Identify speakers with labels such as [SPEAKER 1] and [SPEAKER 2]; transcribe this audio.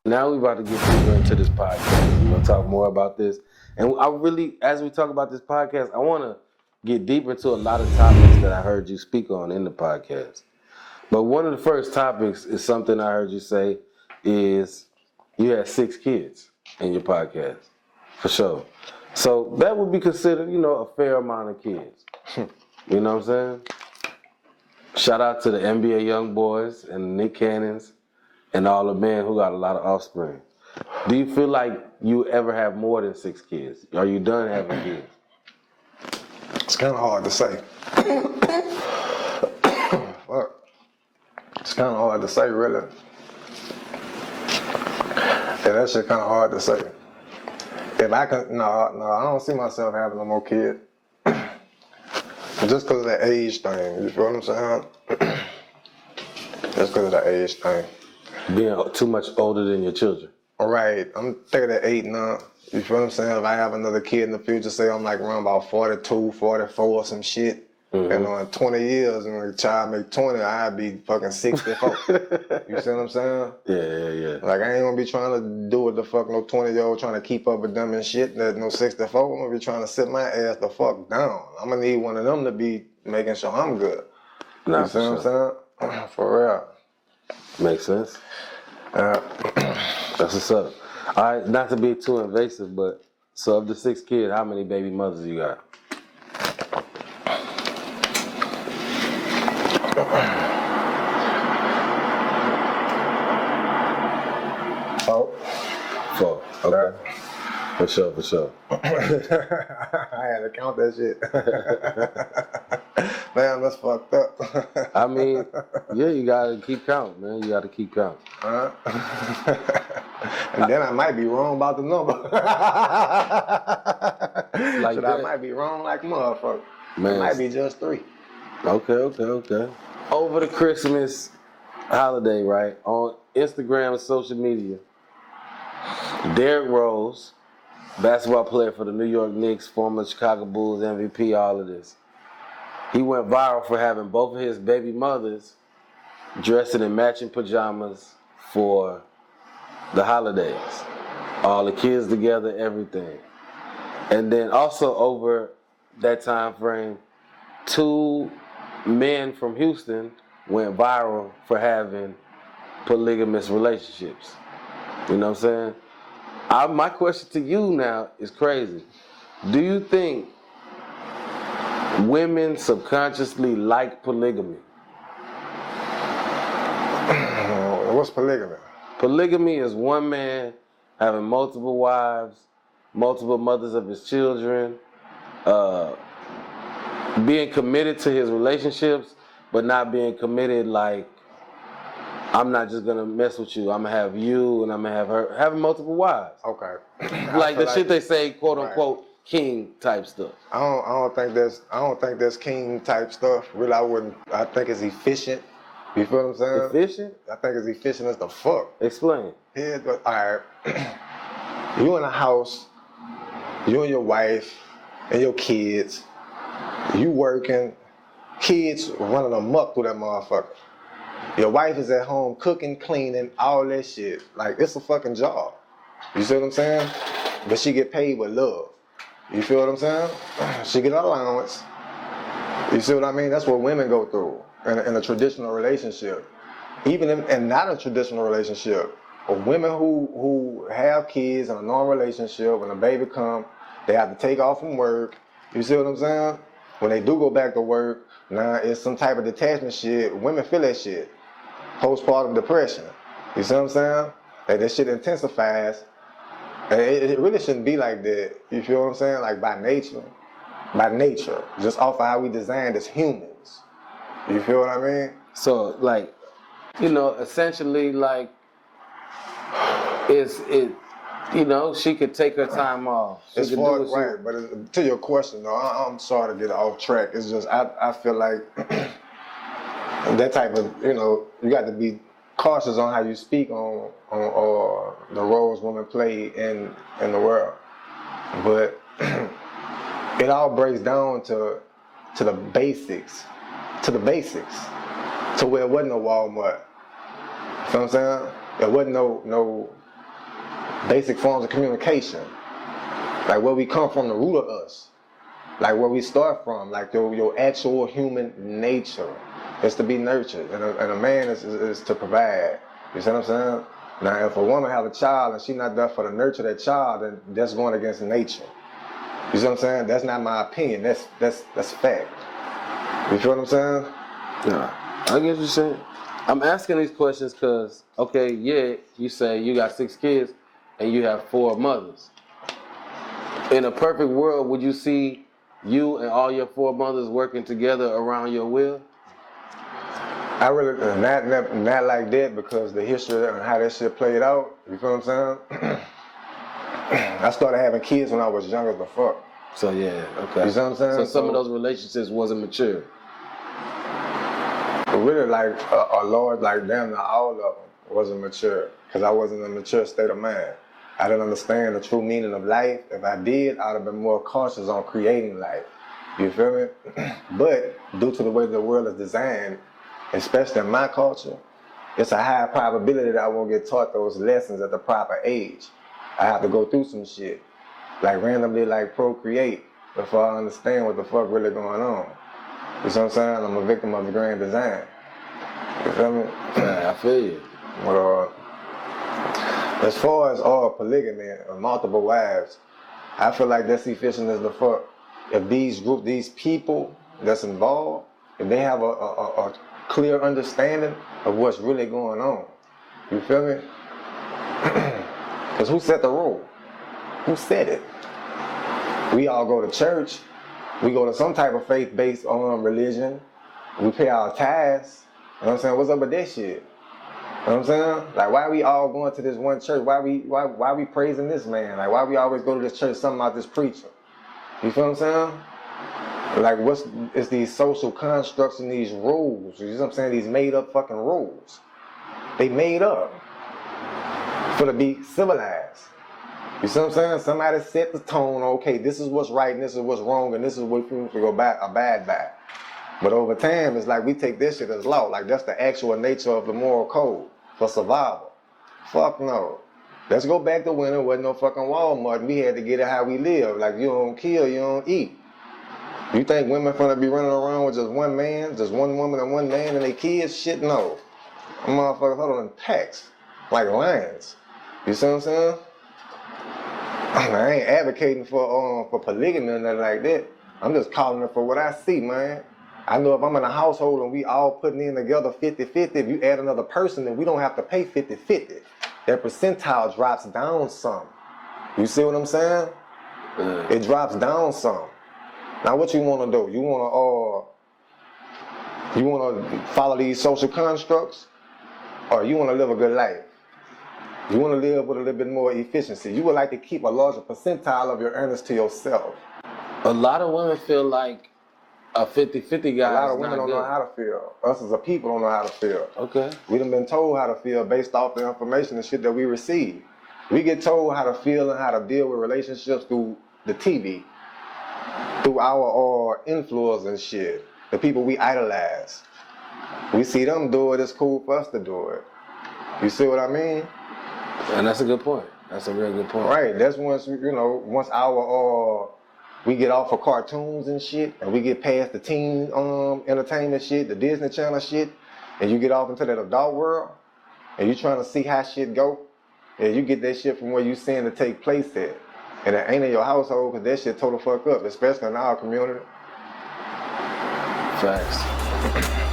[SPEAKER 1] Now we're about to get deeper into this podcast. We're going to talk more about this. And I really, as we talk about this podcast, I want to get deep into a lot of topics that I heard you speak on in the podcast. But one of the first topics is something I heard you say is you had 6 kids in your podcast, for sure. So that would be considered, a fair amount of kids. You know what I'm saying? Shout out to the NBA young boys and the Nick Cannons and all the men who got a lot of offspring. Do you feel like you ever have more than 6 kids? Are you done having kids?
[SPEAKER 2] It's kind of hard to say. Fuck. It's kind of hard to say, really. Yeah, that shit kind of hard to say. If I can, no, I don't see myself having no more kids. Just because of that age thing, you feel what I'm saying? Just because of that age thing.
[SPEAKER 1] Being too much older than your children.
[SPEAKER 2] All right, I'm 38 now. You feel what I'm saying? If I have another kid in the future, say I'm like around about 42, 44 or some shit. Mm-hmm. And in 20 years, and when the child make 20, I'd be fucking 64. You see what I'm saying?
[SPEAKER 1] Yeah.
[SPEAKER 2] Like, I ain't gonna be trying to do what the fuck no 20-year-old trying to keep up with them and shit. There's no 64. I'm gonna be trying to sit my ass the fuck down. I'm gonna need one of them to be making sure I'm good. You see what I'm saying? For real.
[SPEAKER 1] Makes sense. That's what's up. All right, not to be too invasive, but so of the 6 kids, how many baby mothers you got? Four. Okay. For sure.
[SPEAKER 2] I had to count that shit. Man, that's fucked up.
[SPEAKER 1] I mean, yeah, you gotta keep count, man. You gotta keep count.
[SPEAKER 2] And then I might be wrong about the number.
[SPEAKER 1] Like
[SPEAKER 2] I might be wrong like motherfucker.
[SPEAKER 1] Man.
[SPEAKER 2] It might be just 3.
[SPEAKER 1] Okay. Over the Christmas holiday, right, on Instagram and social media, Derrick Rose, basketball player for the New York Knicks, former Chicago Bulls MVP, all of this. He went viral for having both of his baby mothers dressing in matching pajamas for the holidays. All the kids together, everything. And then also over that time frame, 2 men from Houston went viral for having polygamous relationships. You know what I'm saying? My question to you now is crazy. Do you think women subconsciously like polygamy?
[SPEAKER 2] What's polygamy?
[SPEAKER 1] Polygamy is one man having multiple wives, multiple mothers of his children, being committed to his relationships, but not being committed like, I'm not just gonna mess with you. I'm gonna have you and I'm gonna have her. Having multiple wives.
[SPEAKER 2] Okay.
[SPEAKER 1] Like the shit they say, quote unquote, right, king type stuff.
[SPEAKER 2] I don't think that's king type stuff. Really, I think it's efficient. You feel what I'm saying?
[SPEAKER 1] Efficient?
[SPEAKER 2] I think it's efficient as the fuck.
[SPEAKER 1] Explain.
[SPEAKER 2] Yeah, but all right. You in a house, you and your wife and your kids, you working, kids running amok through that motherfucker. Your wife is at home cooking, cleaning, all that shit. Like, it's a fucking job. You see what I'm saying? But she get paid with love. You feel what I'm saying? She get an allowance. You see what I mean? That's what women go through in a traditional relationship. Even in not a traditional relationship, women who have kids in a normal relationship, when a baby come, they have to take off from work. You see what I'm saying? When they do go back to work, now it's some type of detachment shit. Women feel that shit. Postpartum depression. You see what I'm saying? Like, that shit intensifies. And it really shouldn't be like that. You feel what I'm saying? Like, by nature. Just off of how we designed as humans. You feel what I mean?
[SPEAKER 1] So, like, essentially, like, she could take her time off.
[SPEAKER 2] It's far, right, but to your question, though, I'm sorry to get off track. It's just, I feel like that type of, you got to be cautious on how you speak on the roles women play in the world. But it all breaks down to the basics, to where it wasn't no Walmart. You know what I'm saying? There wasn't no basic forms of communication. Like where we come from, the root of us. Like where we start from, like your actual human nature is to be nurtured, and a man is to provide. You see what I'm saying? Now, if a woman have a child and she's not there for to nurture that child, then that's going against nature. You see what I'm saying? That's not my opinion. That's fact. You feel what I'm saying?
[SPEAKER 1] Yeah, I get what you're saying. I'm asking these questions because, okay, yeah, you say you got 6 kids and you have 4 mothers. In a perfect world, would you see you and all your 4 mothers working together around your will?
[SPEAKER 2] I really, not like that, because the history and how that shit played out, you feel what I'm saying? I started having kids when I was young as the fuck.
[SPEAKER 1] So yeah, okay.
[SPEAKER 2] You see what I'm saying?
[SPEAKER 1] So some of those relationships wasn't mature.
[SPEAKER 2] Really, like a large, like damn near all of them wasn't mature, because I wasn't in a mature state of mind. I didn't understand the true meaning of life. If I did, I'd have been more cautious on creating life. You feel me? But due to the way the world is designed, especially in my culture, it's a high probability that I won't get taught those lessons at the proper age. I have to go through some shit, like randomly, like procreate, before I understand what the fuck really going on. You see what I'm saying? I'm a victim of the grand design. You feel me?
[SPEAKER 1] Yeah, I feel you.
[SPEAKER 2] But as far as all polygamy and multiple wives, I feel like that's efficient as the fuck. If these people that's involved, if they have a clear understanding of what's really going on, you feel me? Because who set the rule? Who said it? We all go to church. We go to some type of faith-based religion. We pay our tithes. You know what I'm saying? What's up with that shit? You know what I'm saying? Like, why are we all going to this one church? Why we praising this man? Like, why we always go to this church, something about this preacher? You feel what I'm saying? Like, it's these social constructs and these rules. You know what I'm saying? These made up fucking rules. They made up for to be civilized. You see what I'm saying? Somebody set the tone, okay, this is what's right and this is what's wrong and this is what we go abide by. But over time, it's like we take this shit as law. Like, that's the actual nature of the moral code for survival. Fuck no. Let's go back to when there wasn't no fucking Walmart and we had to get it how we live. Like, you don't kill, you don't eat. You think women finna be running around with just one man, just one woman and one man and their kids? Shit, no. Them motherfuckers hold on in packs, like lions. You see what I'm saying? I ain't advocating for polygamy or nothing like that. I'm just calling it for what I see, man. I know if I'm in a household and we all putting in together 50-50, if you add another person, then we don't have to pay 50-50. That percentile drops down some. You see what I'm saying? It drops down some. Now what you want to do? You want to follow these social constructs, or you want to live a good life? You want to live with a little bit more efficiency. You would like to keep a larger percentile of your earnings to yourself.
[SPEAKER 1] A lot of women feel like a 50-50 guy.
[SPEAKER 2] A lot of women don't know how to feel. Us as a people don't know how to feel.
[SPEAKER 1] Okay.
[SPEAKER 2] We done been told how to feel based off the information and shit that we receive. We get told how to feel and how to deal with relationships through the TV, through our influence and shit, the people we idolize. We see them do it, it's cool for us to do it. You see what I mean?
[SPEAKER 1] And that's a good point. That's a real good point.
[SPEAKER 2] Right, that's once, once we get off of cartoons and shit, and we get past the teen entertainment shit, the Disney Channel shit, and you get off into that adult world, and you trying to see how shit go, and you get that shit from where you seeing it take place at. And it ain't in your household, because that shit total fuck up, especially in our community.
[SPEAKER 1] Facts.